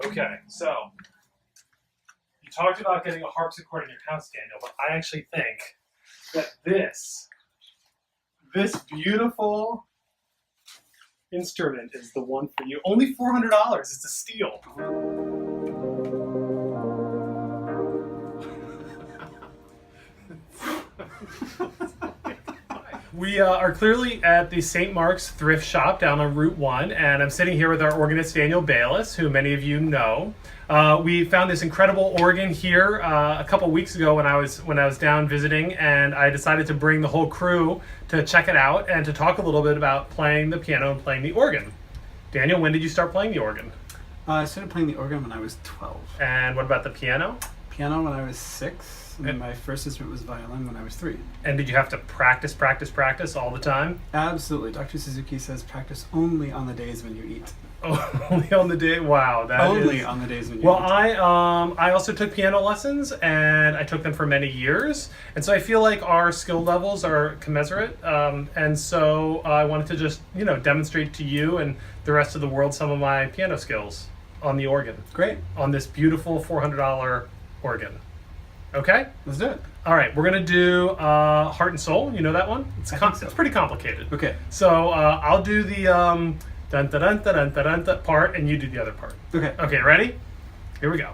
Okay, so you talked about getting a harpsichord in your house, Daniel, but I actually think that this beautiful instrument is the one for you. Only $400. It's a steal. We are clearly at the St. Mark's Thrift Shop down on Route 1, and I'm sitting here with our organist Daniel Bayless, who many of you know. We found this incredible organ here a couple weeks ago when I was down visiting, and I decided to bring the whole crew to check it out and to talk a little bit about playing the piano and playing the organ. Daniel, when did you start playing the organ? I started playing the organ when I was 12. And what about the piano? Piano when I was 6. And my first instrument was violin when I was 3. And did you have to practice all the time? Absolutely. Dr. Suzuki says practice only on the days when you eat. Oh, only on the day? Wow. Only on the days when you eat. Well, I also took piano lessons, and I took them for many years. And so I feel like our skill levels are commensurate. And so I wanted to just, demonstrate to you and the rest of the world some of my piano skills on the organ. Great. On this beautiful $400 organ. Okay? Let's do it. All right, we're going to do Heart and Soul. You know that one? It's pretty complicated. Okay. So I'll do the dun dun dun dun dun dun part, and you do the other part. Okay. Okay, ready? Here we go.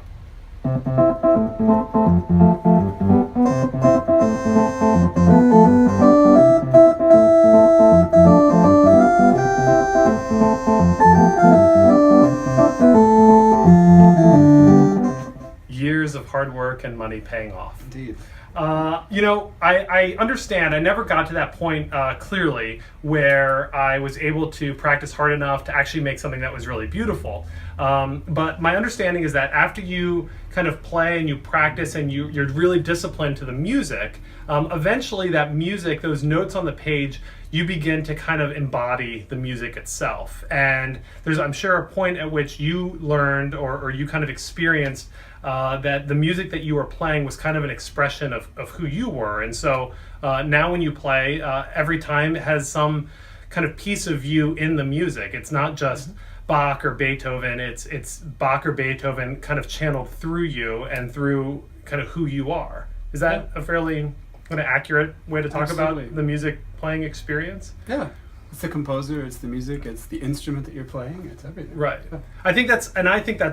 Years of hard work and money paying off. Indeed. I understand. I never got to that point clearly where I was able to practice hard enough to actually make something that was really beautiful. But my understanding is that after you kind of play and you practice and you're really disciplined to the music, eventually that music, those notes on the page, you begin to kind of embody the music itself. And there's, I'm sure, a point at which you learned or you kind of experienced that the music that you were playing was kind of an expression of who you were. And so now when you play, every time it has some kind of piece of you in the music. It's not just Bach or Beethoven, it's Bach or Beethoven kind of channeled through you and through kind of who you are. Is that a fairly kind of accurate way to talk Absolutely. about the music playing experience? Yeah. It's the composer, it's the music, it's the instrument that you're playing, it's everything. Right. Yeah. I think that's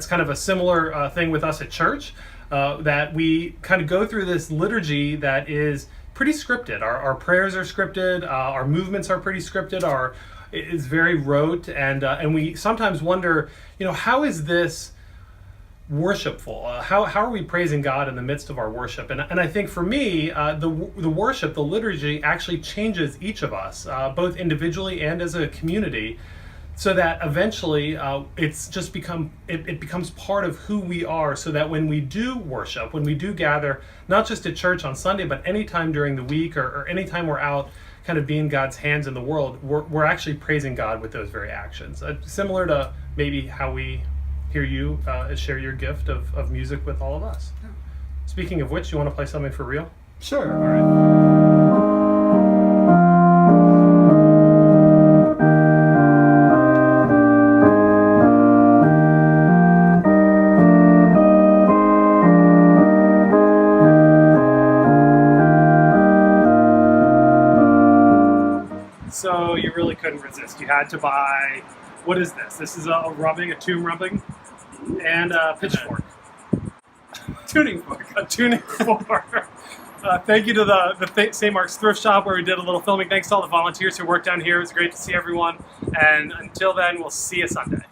kind of a similar thing with us at church, that we kind of go through this liturgy that is pretty scripted. Our prayers are scripted, our movements are pretty scripted, it's very rote, and we sometimes wonder, how is this worshipful? How are we praising God in the midst of our worship? And I think for me, the worship, the liturgy actually changes each of us, both individually and as a community, so that eventually it becomes part of who we are, so that when we do worship, when we do gather, not just at church on Sunday, but anytime during the week or anytime we're out kind of being God's hands in the world, we're actually praising God with those very actions. Similar to maybe how we hear you share your gift of music with all of us. Yeah. Speaking of which, you want to play something for real? Sure. All right. So you really couldn't resist. You had to buy, what is this? This is a tomb rubbing, and a pitchfork. Tuning fork. A tuning fork. Thank you to the St. Mark's Thrift Shop where we did a little filming. Thanks to all the volunteers who worked down here. It was great to see everyone. And until then, we'll see you Sunday.